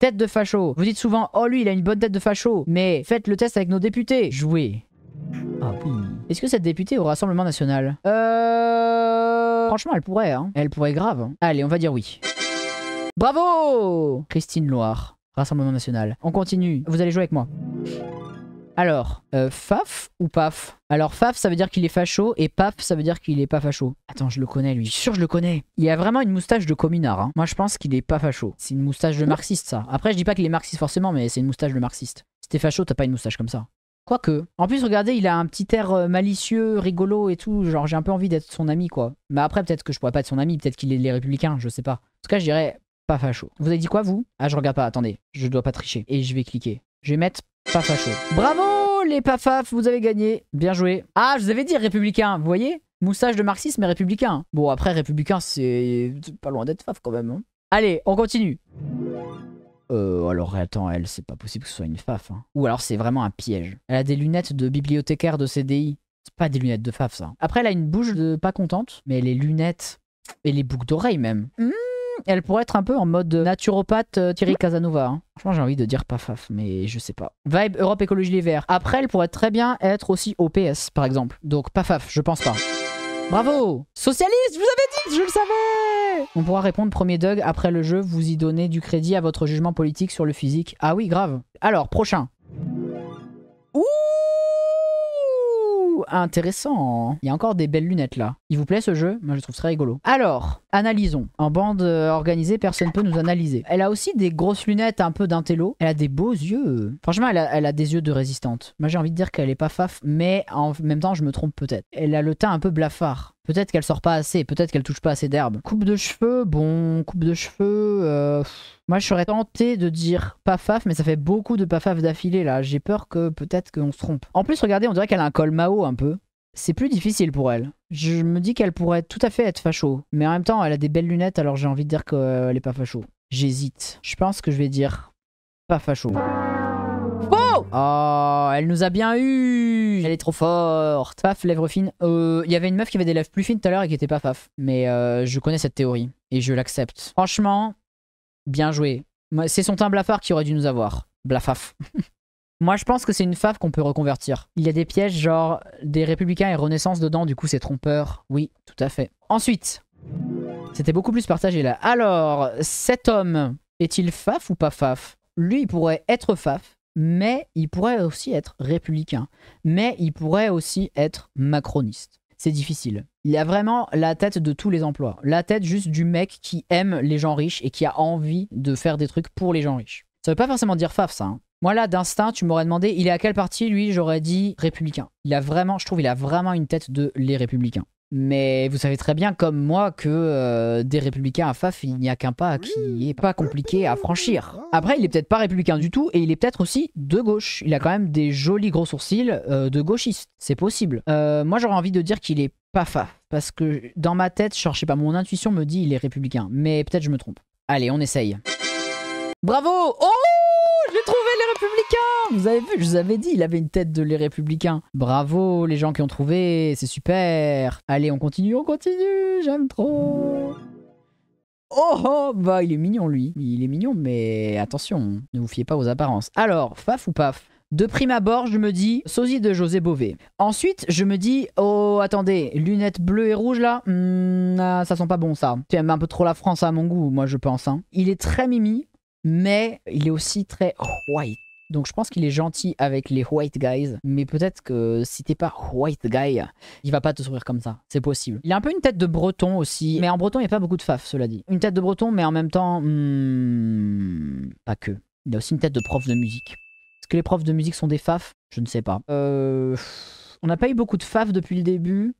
Tête de facho. Vous dites souvent, oh lui, il a une bonne tête de facho. Mais faites le test avec nos députés. Jouez. Ah oui. Est-ce que cette députée est au Rassemblement National? Franchement, elle pourrait, hein. Elle pourrait grave. Allez, on va dire oui. Bravo! Christine Loire, Rassemblement National. On continue. Vous allez jouer avec moi. Alors, Faf ou Paf? Alors Faf, ça veut dire qu'il est facho, et Paf, ça veut dire qu'il est pas facho. Attends, je le connais lui. Je suis sûr que je le connais. Il a vraiment une moustache de communard, hein. Moi, je pense qu'il est pas facho. C'est une moustache de marxiste, ça. Après, je dis pas qu'il est marxiste forcément, mais c'est une moustache de marxiste. Si t'es facho, t'as pas une moustache comme ça. Quoique. En plus, regardez, il a un petit air malicieux, rigolo et tout. Genre, j'ai un peu envie d'être son ami, quoi. Mais après, peut-être que je pourrais pas être son ami. Peut-être qu'il est les Républicains, je sais pas. En tout cas, je dirais pas facho. Vous avez dit quoi, vous? Ah, je regarde pas. Attendez, je dois pas tricher. Et je vais cliquer. Je vais mettre pas facho. Bravo, les pafaf, vous avez gagné. Bien joué. Ah, je vous avais dit républicain, vous voyez? Moustache de marxisme et républicain. Bon, après, républicain, c'est pas loin d'être faf quand même, hein. Allez, on continue. Alors attends, elle, c'est pas possible que ce soit une faf, hein. Ou alors c'est vraiment un piège. Elle a des lunettes de bibliothécaire de CDI. C'est pas des lunettes de faf, ça. Après, elle a une bouche de pas contente, mais les lunettes et les boucles d'oreilles même. Elle pourrait être un peu en mode naturopathe Thierry Casanova, hein. Franchement, j'ai envie de dire pas faf, mais je sais pas. Vibe Europe Écologie Les Verts. Après, elle pourrait très bien être aussi au PS, par exemple. Donc pas faf, je pense pas. Bravo! Socialiste, je vous avais dit, je le savais! On pourra répondre premier Doug après le jeu, vous y donnez du crédit à votre jugement politique sur le physique. Ah oui, grave. Alors, prochain. Ouh! Intéressant. Il y a encore des belles lunettes là. Il vous plaît ce jeu? Moi je trouve très rigolo. Alors, analysons. En bande organisée, personne peut nous analyser. Elle a aussi des grosses lunettes un peu d'intello. Elle a des beaux yeux. Franchement, elle a des yeux de résistante. Moi j'ai envie de dire qu'elle est pas faf, mais en même temps je me trompe peut-être. Elle a le teint un peu blafard. Peut-être qu'elle sort pas assez, peut-être qu'elle touche pas assez d'herbe. Coupe de cheveux, bon, coupe de cheveux... Moi je serais tenté de dire pas faf, mais ça fait beaucoup de pas faf d'affilée là. J'ai peur que peut-être qu'on se trompe. En plus, regardez, on dirait qu'elle a un col Mao un peu. C'est plus difficile pour elle. Je me dis qu'elle pourrait tout à fait être facho. Mais en même temps, elle a des belles lunettes, alors j'ai envie de dire qu'elle est pas facho. J'hésite. Je pense que je vais dire pas facho. Oh! Oh, elle nous a bien eu. Elle est trop forte. Paf, lèvres fines. Il y avait une meuf qui avait des lèvres plus fines tout à l'heure et qui était pas faf. Mais je connais cette théorie. Et je l'accepte. Franchement, bien joué. C'est son teint blafard qui aurait dû nous avoir. Blafaf. Moi, je pense que c'est une faf qu'on peut reconvertir. Il y a des pièges genre des Républicains et Renaissance dedans, du coup c'est trompeur. Oui, tout à fait. Ensuite, c'était beaucoup plus partagé là. Alors, cet homme, est-il faf ou pas faf? Lui, il pourrait être faf, mais il pourrait aussi être républicain. Mais il pourrait aussi être macroniste. C'est difficile. Il a vraiment la tête de tous les emplois. La tête juste du mec qui aime les gens riches et qui a envie de faire des trucs pour les gens riches. Ça veut pas forcément dire faf, ça, hein. Moi là, d'instinct, tu m'aurais demandé, il est à quel parti? Lui, j'aurais dit républicain. Il a vraiment, je trouve, il a vraiment une tête de les républicains. Mais vous savez très bien, comme moi, que des républicains à faf, il n'y a qu'un pas qui est pas compliqué à franchir. Après, il est peut-être pas républicain du tout, et il est peut-être aussi de gauche. Il a quand même des jolis gros sourcils de gauchiste. C'est possible. Moi, j'aurais envie de dire qu'il est pas faf. Parce que dans ma tête, genre, je sais pas, mon intuition me dit il est républicain. Mais peut-être je me trompe. Allez, on essaye. Bravo! Oh! J'ai trouvé les Républicains! Vous avez vu, je vous avais dit, il avait une tête de les Républicains. Bravo les gens qui ont trouvé, c'est super. Allez, on continue, j'aime trop. Oh, bah il est mignon lui. Il est mignon, mais attention, ne vous fiez pas aux apparences. Alors, faf ou paf? De prime abord, je me dis sosie de José Bové. Ensuite, je me dis, oh attendez, lunettes bleues et rouges là, ça sent pas bon ça. Tu aimes un peu trop la France à mon goût, moi je pense, hein. Il est très mimi. Mais il est aussi très white. Donc je pense qu'il est gentil avec les white guys. Mais peut-être que si t'es pas white guy, il va pas te sourire comme ça. C'est possible. Il a un peu une tête de breton aussi. Mais en breton, il n'y a pas beaucoup de faf, cela dit. Une tête de breton, mais en même temps... pas que. Il a aussi une tête de prof de musique. Est-ce que les profs de musique sont des faf? Je ne sais pas. On n'a pas eu beaucoup de faf depuis le début.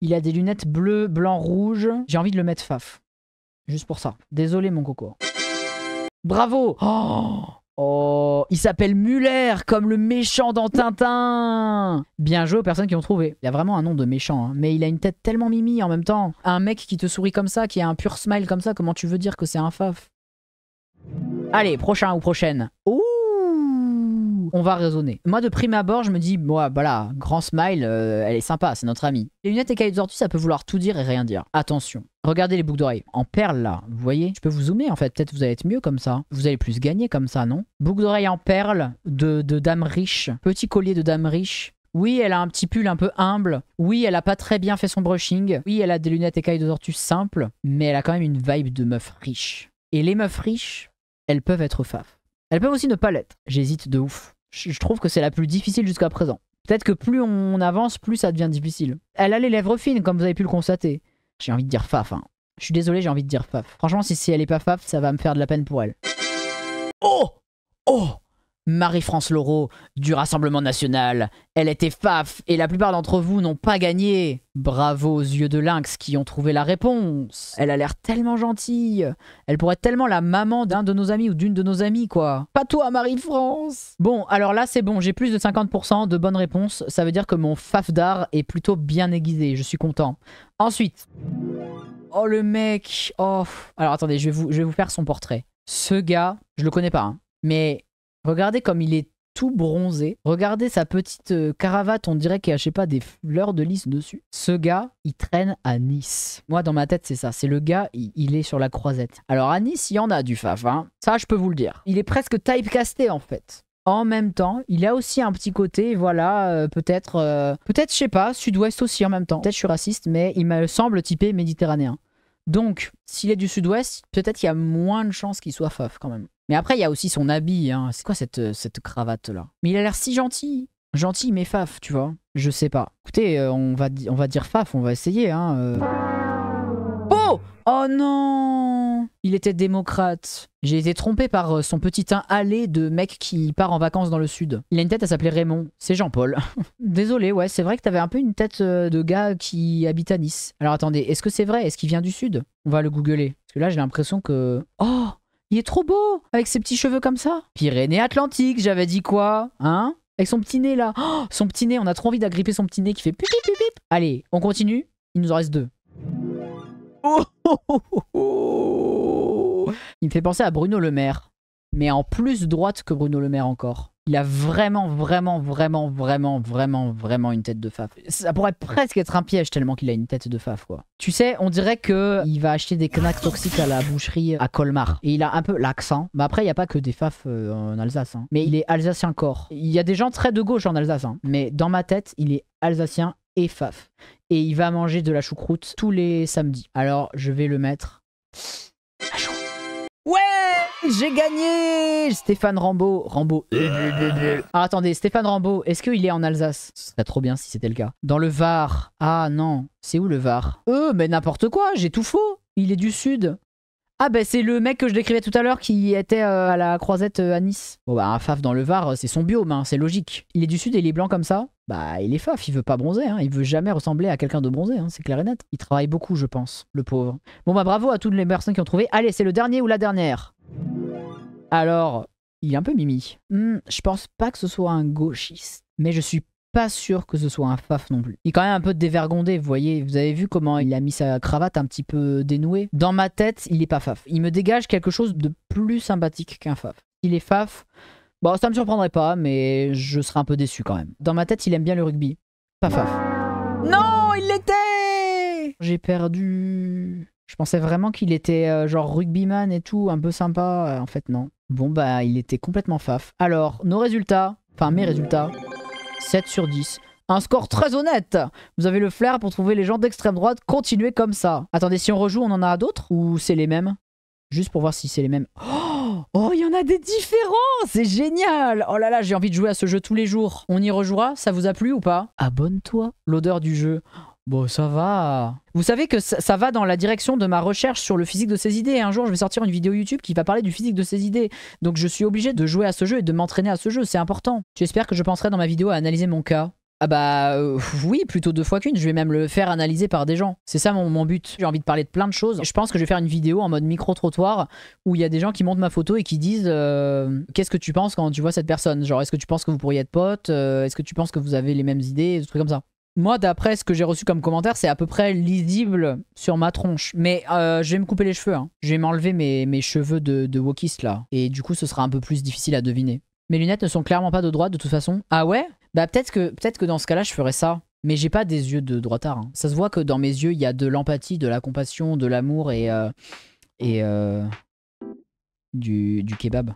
Il a des lunettes bleues, blanc, rouge. J'ai envie de le mettre faf. Juste pour ça. Désolé mon coco. Bravo! Oh, il s'appelle Muller, comme le méchant dans Tintin! Bien joué aux personnes qui ont trouvé. Il a vraiment un nom de méchant, hein, mais il a une tête tellement mimi en même temps. Un mec qui te sourit comme ça, qui a un pur smile comme ça, comment tu veux dire que c'est un faf? Allez, prochain ou prochaine. Ouh! On va raisonner. Moi, de prime abord, je me dis, bon, voilà, grand smile, elle est sympa, c'est notre amie. Les lunettes et cahiers de sortie, ça peut vouloir tout dire et rien dire. Attention. Regardez les boucles d'oreilles. En perles, là, vous voyez? Je peux vous zoomer, en fait. Peut-être vous allez être mieux comme ça. Vous allez plus gagner comme ça, non? Boucles d'oreilles en perles de dame riche. Petit collier de dame riche. Oui, elle a un petit pull un peu humble. Oui, elle a pas très bien fait son brushing. Oui, elle a des lunettes écailles de tortue simples. Mais elle a quand même une vibe de meuf riche. Et les meufs riches, elles peuvent être faf. Elles peuvent aussi ne pas l'être. J'hésite de ouf. Je trouve que c'est la plus difficile jusqu'à présent. Peut-être que plus on avance, plus ça devient difficile. Elle a les lèvres fines, comme vous avez pu le constater. J'ai envie de dire faf, hein. Je suis désolé, j'ai envie de dire faf. Franchement, si elle est pas faf, ça va me faire de la peine pour elle. Oh! Oh! Marie-France Laureau, du Rassemblement National. Elle était faf, et la plupart d'entre vous n'ont pas gagné. Bravo aux yeux de lynx qui ont trouvé la réponse. Elle a l'air tellement gentille. Elle pourrait être tellement la maman d'un de nos amis ou d'une de nos amies, quoi. Pas toi, Marie-France. Bon, alors là, c'est bon, j'ai plus de 50% de bonnes réponses. Ça veut dire que mon faf d'art est plutôt bien aiguisé. Je suis content. Ensuite... Oh, le mec. Oh. Alors, attendez, je vais vous faire son portrait. Ce gars, je le connais pas, hein, mais... Regardez comme il est tout bronzé. Regardez sa petite cravate, on dirait qu'il y a, je sais pas, des fleurs de lys dessus. Ce gars, il traîne à Nice. Moi, dans ma tête, c'est ça. C'est le gars, il est sur la croisette. Alors, à Nice, il y en a du faf, hein. Ça, je peux vous le dire. Il est presque typecasté, en fait. En même temps, il a aussi un petit côté, voilà, peut-être, je sais pas, sud-ouest aussi en même temps. Peut-être je suis raciste, mais il me semble typé méditerranéen. Donc, s'il est du sud-ouest, peut-être qu'il y a moins de chances qu'il soit faf, quand même. Mais après, il y a aussi son habit, hein. C'est quoi cette cravate-là? Mais il a l'air si gentil. Gentil, mais faf, tu vois. Je sais pas. Écoutez, on va dire faf, on va essayer, hein. Oh! Oh non! Il était démocrate. J'ai été trompé par son petit teint hâlé de mec qui part en vacances dans le sud. Il a une tête à s'appeler Raymond. C'est Jean-Paul. Désolé, ouais, c'est vrai que t'avais un peu une tête de gars qui habite à Nice. Alors attendez, est-ce que c'est vrai? Est-ce qu'il vient du sud? On va le googler. Parce que là, j'ai l'impression que... Oh! Il est trop beau! Avec ses petits cheveux comme ça. Pyrénées-Atlantiques, j'avais dit quoi? Hein? Avec son petit nez là. Oh, son petit nez, on a trop envie d'agripper son petit nez qui fait pip pip pip pip. Allez, on continue. Il nous en reste 2. Oh, oh, oh, oh, oh. Il me fait penser à Bruno Le Maire. Mais en plus droite que Bruno Le Maire encore. Il a vraiment une tête de faf. Ça pourrait presque être un piège tellement qu'il a une tête de faf, quoi. Tu sais, on dirait que il va acheter des knacks toxiques à la boucherie à Colmar. Et il a un peu l'accent. Mais après, il n'y a pas que des faf en Alsace, hein. Mais il est alsacien corps. Il y a des gens très de gauche en Alsace, hein. Mais dans ma tête, il est alsacien et faf. Et il va manger de la choucroute tous les samedis. Alors, je vais le mettre... à chaud. Ouais! J'ai gagné! Stéphane Rambaud. Ah, attendez, Stéphane Rambaud, est-ce qu'il est en Alsace? Ce serait trop bien si c'était le cas. Dans le Var. Ah non, c'est où le Var? Mais n'importe quoi, j'ai tout faux. Il est du sud. Ah bah c'est le mec que je décrivais tout à l'heure qui était à la croisette à Nice. Bon bah un faf dans le Var, c'est son biome, hein, c'est logique. Il est du sud et il est blanc comme ça. Bah il est faf, il veut pas bronzer, hein. Il veut jamais ressembler à quelqu'un de bronzé, hein, c'est clair et net. Il travaille beaucoup je pense, le pauvre. Bon bah bravo à toutes les personnes qui ont trouvé. Allez, c'est le dernier ou la dernière? Alors, il est un peu mimi. Je pense pas que ce soit un gauchiste, mais je suis pas sûr que ce soit un faf non plus. Il est quand même un peu dévergondé, vous voyez. Vous avez vu comment il a mis sa cravate un petit peu dénouée? Dans ma tête, il est pas faf. Il me dégage quelque chose de plus sympathique qu'un faf. Il est faf. Bon, ça me surprendrait pas, mais je serais un peu déçu quand même. Dans ma tête, il aime bien le rugby. Pas faf. Non, il l'était! J'ai perdu. Je pensais vraiment qu'il était genre rugbyman et tout, un peu sympa. En fait, non. Bon, bah, il était complètement faf. Alors, nos résultats, enfin mes résultats... 7 sur 10. Un score très honnête. Vous avez le flair pour trouver les gens d'extrême droite. Continuez comme ça. Attendez, si on rejoue, on en a d'autres? Ou c'est les mêmes? Juste pour voir si c'est les mêmes. Oh, il y en a des différents. C'est génial. Oh là là, j'ai envie de jouer à ce jeu tous les jours. On y rejouera? Ça vous a plu ou pas? Abonne-toi. L'odeur du jeu. Bon, ça va. Vous savez que ça va dans la direction de ma recherche sur le physique de ses idées. Un jour, je vais sortir une vidéo YouTube qui va parler du physique de ses idées. Donc, je suis obligé de jouer à ce jeu et de m'entraîner à ce jeu. C'est important. J'espère que je penserai dans ma vidéo à analyser mon cas. Ah bah oui, plutôt 2 fois qu'une. Je vais même le faire analyser par des gens. C'est ça mon but. J'ai envie de parler de plein de choses. Je pense que je vais faire une vidéo en mode micro-trottoir où il y a des gens qui montent ma photo et qui disent qu'est-ce que tu penses quand tu vois cette personne? Genre, est-ce que tu penses que vous pourriez être potes? Est-ce que tu penses que vous avez les mêmes idées? Des trucs comme ça. Moi, d'après ce que j'ai reçu comme commentaire, c'est à peu près lisible sur ma tronche. Mais je vais me couper les cheveux, hein. Je vais m'enlever mes cheveux de wokiste, là. Et du coup, ce sera un peu plus difficile à deviner. Mes lunettes ne sont clairement pas de droite, de toute façon. Ah ouais? Bah peut-être que dans ce cas-là, je ferais ça. Mais j'ai pas des yeux de droitard. Hein. Ça se voit que dans mes yeux, il y a de l'empathie, de la compassion, de l'amour et du kebab.